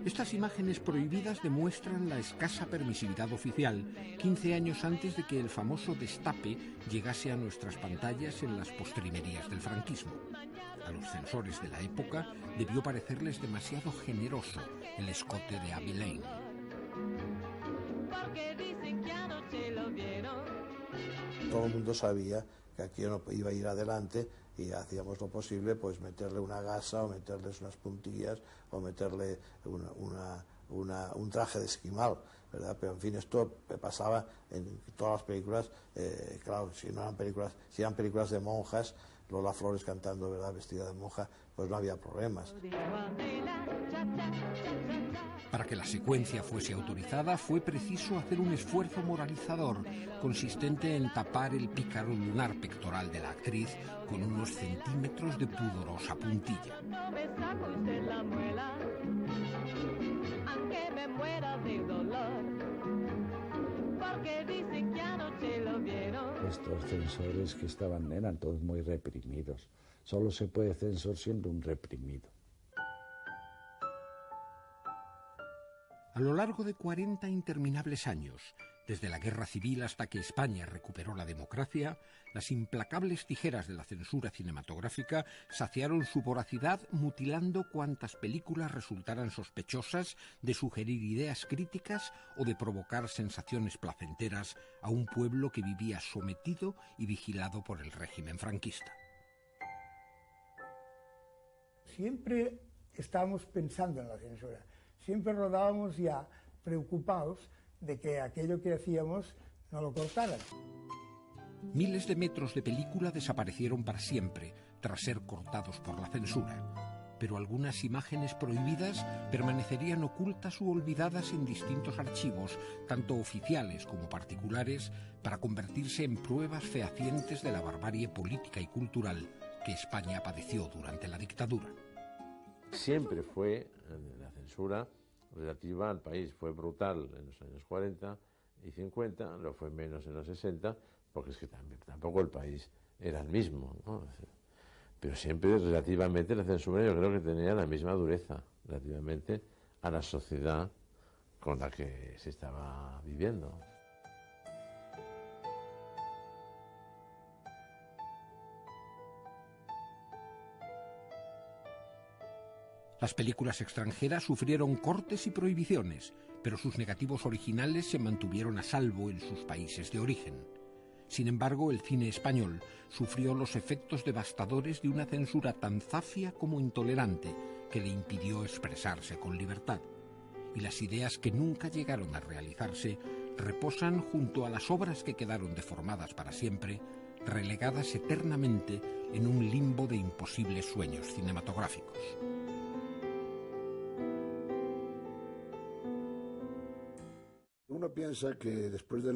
Estas imágenes prohibidas demuestran la escasa permisividad oficial 15 años antes de que el famoso destape llegase a nuestras pantallas en las postrimerías del franquismo. A los censores de la época debió parecerles demasiado generoso el escote de Abby Lane. Todo el mundo sabía que aquello no iba a ir adelante y hacíamos lo posible, pues meterle una gasa o meterles unas puntillas o meterle un traje de esquimal, ¿verdad? Pero en fin, esto pasaba en todas las películas. Claro, si eran películas de monjas, Lola Flores cantando, ¿verdad?, vestida de monja, pues no había problemas. Para que la secuencia fuese autorizada fue preciso hacer un esfuerzo moralizador consistente en tapar el pícaro lunar pectoral de la actriz con unos centímetros de pudorosa puntilla. Estos censores que eran todos muy reprimidos. Solo se puede censor siendo un reprimido. A lo largo de 40 interminables años, desde la Guerra Civil hasta que España recuperó la democracia, las implacables tijeras de la censura cinematográfica saciaron su voracidad mutilando cuantas películas resultaran sospechosas de sugerir ideas críticas o de provocar sensaciones placenteras a un pueblo que vivía sometido y vigilado por el régimen franquista. Siempre estábamos pensando en la censura. Siempre rodábamos ya preocupados de que aquello que hacíamos no lo cortaran. Miles de metros de película desaparecieron para siempre tras ser cortados por la censura, pero algunas imágenes prohibidas permanecerían ocultas u olvidadas en distintos archivos, tanto oficiales como particulares, para convertirse en pruebas fehacientes de la barbarie política y cultural que España padeció durante la dictadura. Siempre fue la censura relativa al país, fue brutal en los años 40 y 50, lo fue menos en los 60, porque es que tampoco el país era el mismo, ¿no? Pero siempre relativamente la censura yo creo que tenía la misma dureza relativamente a la sociedad con la que se estaba viviendo. Las películas extranjeras sufrieron cortes y prohibiciones, pero sus negativos originales se mantuvieron a salvo en sus países de origen. Sin embargo, el cine español sufrió los efectos devastadores de una censura tan zafia como intolerante que le impidió expresarse con libertad. Y las ideas que nunca llegaron a realizarse reposan junto a las obras que quedaron deformadas para siempre, relegadas eternamente en un limbo de imposibles sueños cinematográficos. Uno piensa que después de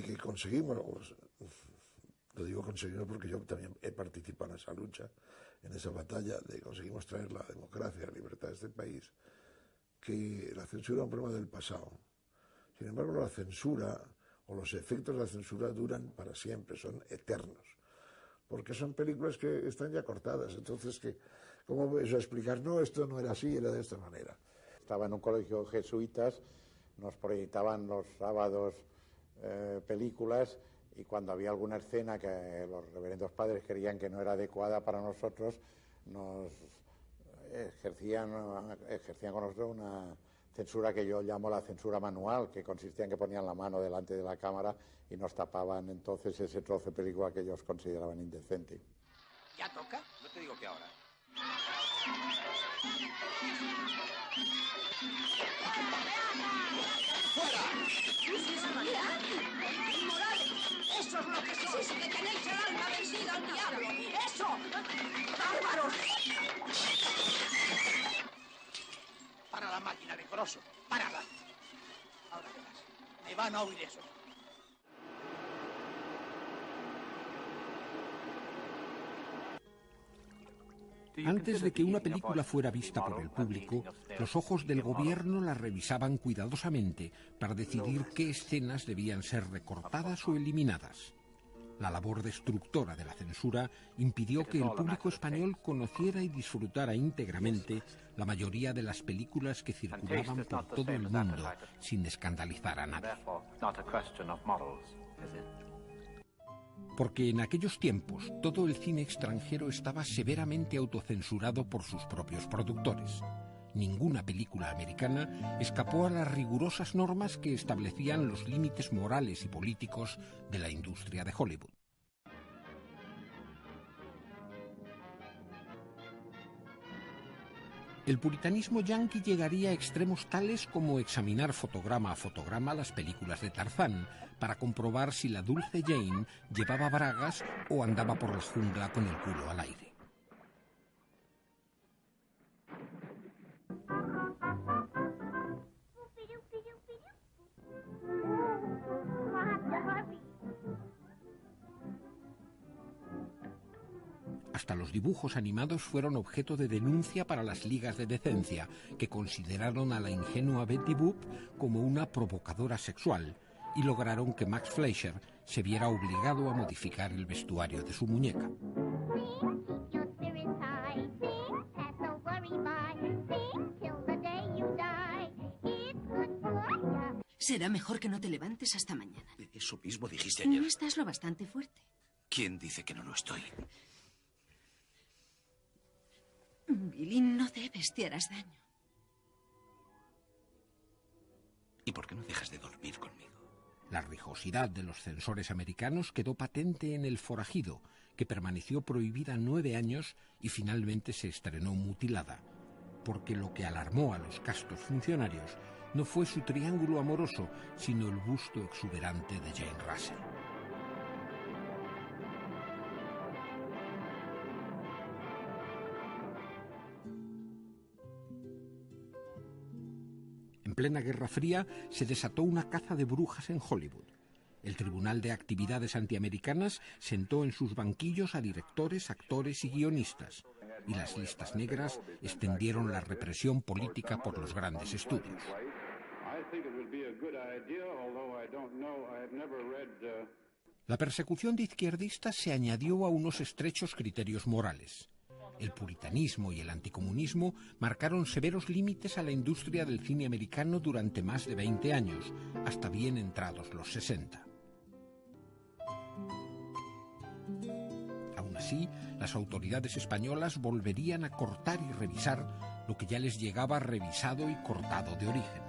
que conseguimos, lo digo conseguimos porque yo también he participado en esa lucha, en esa batalla de conseguimos traer la democracia, la libertad a este país, que la censura es un problema del pasado. Sin embargo, la censura o los efectos de la censura duran para siempre, son eternos, porque son películas que están ya cortadas. Entonces, ¿cómo vas a explicar? No, esto no era así, era de esta manera. Estaba en un colegio de jesuitas, nos proyectaban los sábados películas, y cuando había alguna escena que los reverendos padres creían que no era adecuada para nosotros, nos ejercían con nosotros una censura que yo llamo la censura manual, que consistía en que ponían la mano delante de la cámara y nos tapaban entonces ese trozo de película que ellos consideraban indecente. ¿Ya toca? No te digo que ahora. ¡Fuera! ¡Inmorales! ¡Eso es lo que sois! ¡Que tenéis el alma vencida al diablo! ¡Eso! ¡Bárbaros! ¡Para la máquina, decoroso! ¡Párala! Ahora verás. Me van a oír eso. Antes de que una película fuera vista por el público, los ojos del gobierno la revisaban cuidadosamente para decidir qué escenas debían ser recortadas o eliminadas. La labor destructora de la censura impidió que el público español conociera y disfrutara íntegramente la mayoría de las películas que circulaban por todo el mundo sin escandalizar a nadie. Porque en aquellos tiempos todo el cine extranjero estaba severamente autocensurado por sus propios productores. Ninguna película americana escapó a las rigurosas normas que establecían los límites morales y políticos de la industria de Hollywood. El puritanismo yanqui llegaría a extremos tales como examinar fotograma a fotograma las películas de Tarzán para comprobar si la dulce Jane llevaba bragas o andaba por la jungla con el culo al aire. Hasta los dibujos animados fueron objeto de denuncia para las ligas de decencia, que consideraron a la ingenua Betty Boop como una provocadora sexual y lograron que Max Fleischer se viera obligado a modificar el vestuario de su muñeca. Será mejor que no te levantes hasta mañana. Eso mismo dijiste ayer. No estás lo bastante fuerte. ¿Quién dice que no lo estoy? Billy, no debes, te harás daño. ¿Y por qué no dejas de dormir conmigo? La rigurosidad de los censores americanos quedó patente en El Forajido, que permaneció prohibida 9 años y finalmente se estrenó mutilada, porque lo que alarmó a los castos funcionarios no fue su triángulo amoroso, sino el busto exuberante de Jane Russell. En plena Guerra Fría se desató una caza de brujas en Hollywood. El Tribunal de Actividades Antiamericanas sentó en sus banquillos a directores, actores y guionistas, y las listas negras extendieron la represión política por los grandes estudios. La persecución de izquierdistas se añadió a unos estrechos criterios morales. El puritanismo y el anticomunismo marcaron severos límites a la industria del cine americano durante más de 20 años, hasta bien entrados los 60. Aún así, las autoridades españolas volverían a cortar y revisar lo que ya les llegaba revisado y cortado de origen.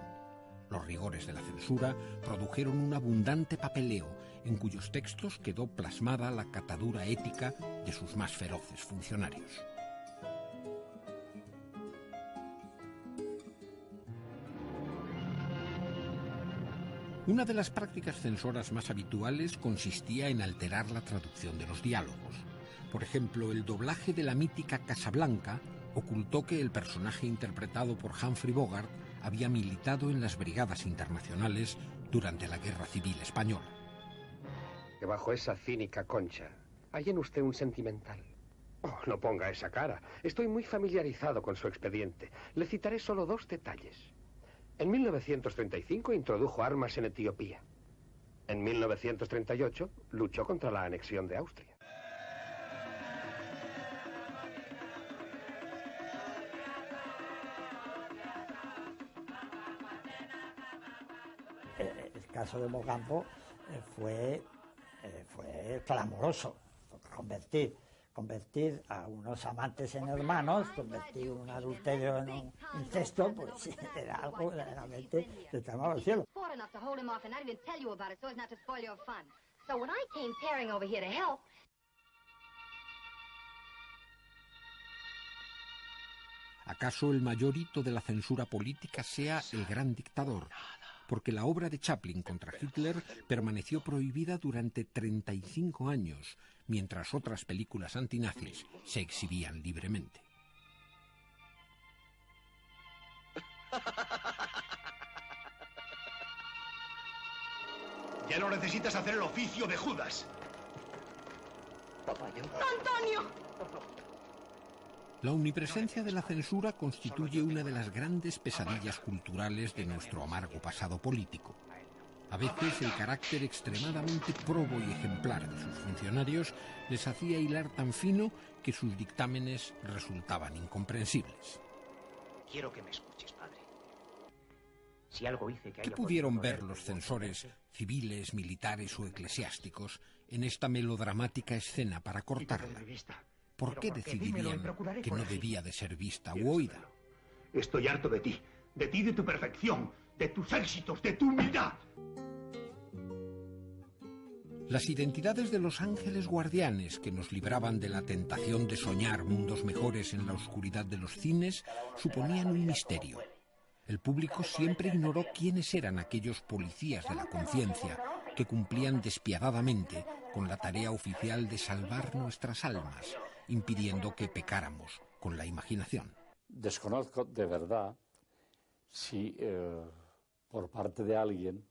Los rigores de la censura produjeron un abundante papeleo en cuyos textos quedó plasmada la catadura ética de sus más feroces funcionarios. Una de las prácticas censoras más habituales consistía en alterar la traducción de los diálogos. Por ejemplo, el doblaje de la mítica Casablanca ocultó que el personaje interpretado por Humphrey Bogart había militado en las brigadas internacionales durante la Guerra Civil Española. Que bajo esa cínica concha hay en usted un sentimental. Oh, no ponga esa cara. Estoy muy familiarizado con su expediente. Le citaré solo 2 detalles. En 1935 introdujo armas en Etiopía. En 1938 luchó contra la anexión de Austria. El caso de Mocampo fue clamoroso. Convertir a unos amantes en hermanos, convertir un adulterio en un incesto, pues era algo realmente que llamaba al cielo. ¿Acaso el mayor hito de la censura política sea El Gran Dictador? Porque la obra de Chaplin contra Hitler permaneció prohibida durante 35 años, mientras otras películas antinazis se exhibían libremente. Ya no necesitas hacer el oficio de Judas. ¡Antonio! La omnipresencia de la censura constituye una de las grandes pesadillas culturales de nuestro amargo pasado político. A veces el carácter extremadamente probo y ejemplar de sus funcionarios les hacía hilar tan fino que sus dictámenes resultaban incomprensibles. Quiero que me escuches, padre. Si algo hice que ¿Qué pudieron ver los censores, civiles, militares o eclesiásticos, en esta melodramática escena para cortarla? ¿Por qué decidirían que no debía de ser vista u oída? Estoy harto de ti y de tu perfección, de tus éxitos, de tu humildad. Las identidades de los ángeles guardianes que nos libraban de la tentación de soñar mundos mejores en la oscuridad de los cines suponían un misterio. El público siempre ignoró quiénes eran aquellos policías de la conciencia que cumplían despiadadamente con la tarea oficial de salvar nuestras almas, impidiendo que pecáramos con la imaginación. Desconozco de verdad si por parte de alguien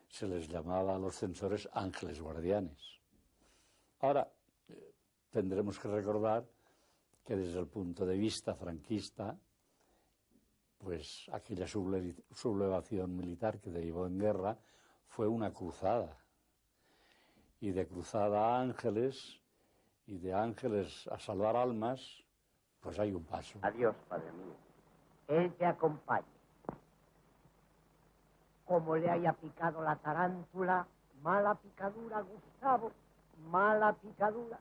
se les llamaba a los censores ángeles guardianes. Ahora, tendremos que recordar que desde el punto de vista franquista, pues aquella sublevación militar que derivó en guerra fue una cruzada. Y de cruzada a ángeles, y de ángeles a salvar almas, pues hay un paso. Adiós, padre mío. Él te acompañe. Como le haya picado la tarántula, mala picadura, Gustavo, mala picadura.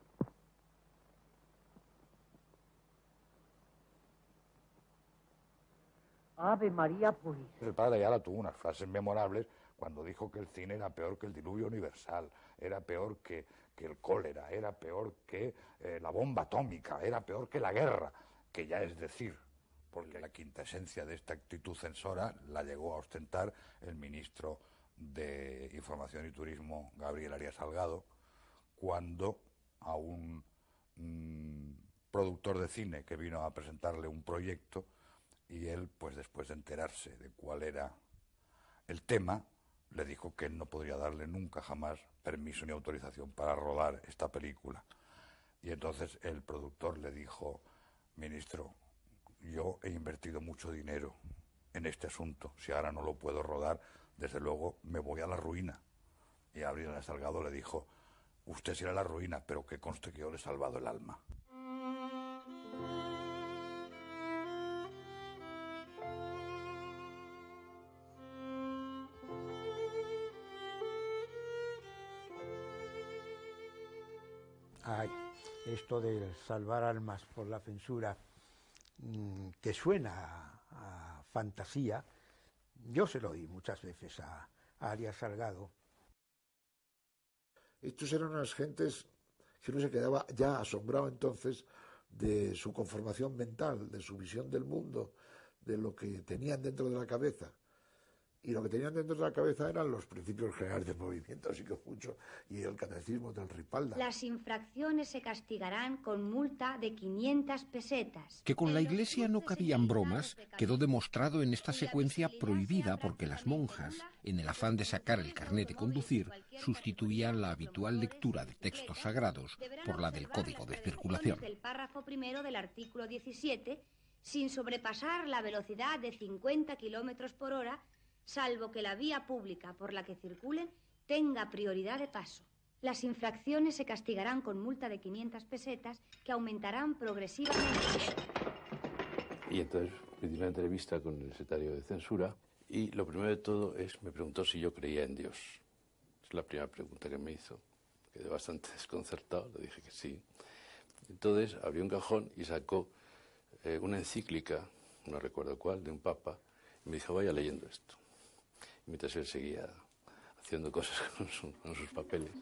Ave María Purísima. El padre Ayala tuvo unas frases memorables cuando dijo que el cine era peor que el diluvio universal, era peor que el cólera, era peor que la bomba atómica, era peor que la guerra, que ya es decir, porque la quinta esencia de esta actitud censora la llegó a ostentar el ministro de Información y Turismo, Gabriel Arias Salgado, cuando a un productor de cine que vino a presentarle un proyecto y él, pues después de enterarse de cuál era el tema, le dijo que él no podría darle nunca jamás permiso ni autorización para rodar esta película. Y entonces el productor le dijo: ministro, yo he invertido mucho dinero en este asunto, si ahora no lo puedo rodar, desde luego me voy a la ruina. Y Gabriel Salgado le dijo: usted será la ruina, pero que conste que yo le he salvado el alma. Ay, esto de salvar almas por la censura, que suena a fantasía, yo se lo oí muchas veces a Arias Salgado. Estos eran unas gentes que uno se quedaba ya asombrado entonces de su conformación mental, de su visión del mundo, de lo que tenían dentro de la cabeza. Y lo que tenían dentro de la cabeza eran los principios generales del movimiento, así que mucho, y el catecismo del Ripalda. Las infracciones se castigarán con multa de 500 pesetas. Que con la Iglesia no cabían bromas quedó demostrado en esta secuencia prohibida porque las monjas, en el afán de sacar el carnet de conducir, sustituían la habitual lectura de textos sagrados por la del Código de Circulación. Del párrafo primero del artículo 17, sin sobrepasar la velocidad de 50 kilómetros por hora, salvo que la vía pública por la que circulen tenga prioridad de paso. Las infracciones se castigarán con multa de 500 pesetas que aumentarán progresivamente. Y entonces pedí una entrevista con el secretario de Censura y lo primero de todo me preguntó si yo creía en Dios. Es la primera pregunta que me hizo. Quedé bastante desconcertado, le dije que sí. Entonces abrió un cajón y sacó una encíclica, no recuerdo cuál, de un papa, y me dijo: vaya leyendo esto. Mientras él seguía haciendo cosas con sus papeles.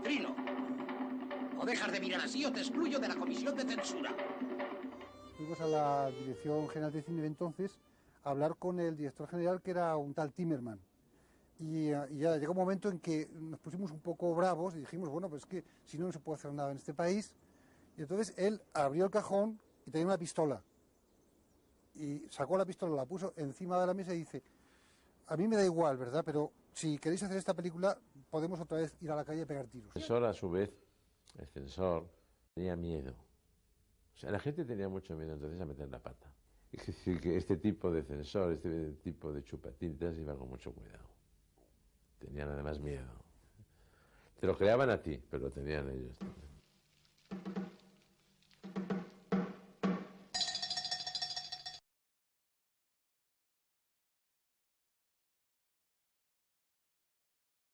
Trino, o dejas de mirar así o te excluyo de la comisión de censura. Fuimos a la Dirección General de Cine de entonces a hablar con el director general, que era un tal Timmerman. Y ya llegó un momento en que nos pusimos un poco bravos y dijimos: bueno, pues es que si no, no se puede hacer nada en este país. Y entonces él abrió el cajón y tenía una pistola. Y sacó la pistola, la puso encima de la mesa y dice: a mí me da igual, ¿verdad? Pero si queréis hacer esta película, podemos otra vez ir a la calle a pegar tiros. El censor, a su vez, el censor tenía miedo. O sea, la gente tenía mucho miedo entonces a meter la pata. Es decir, que este tipo de censor, este tipo de chupatintas iba con mucho cuidado. Tenían además miedo. Te lo creaban a ti, pero lo tenían ellos.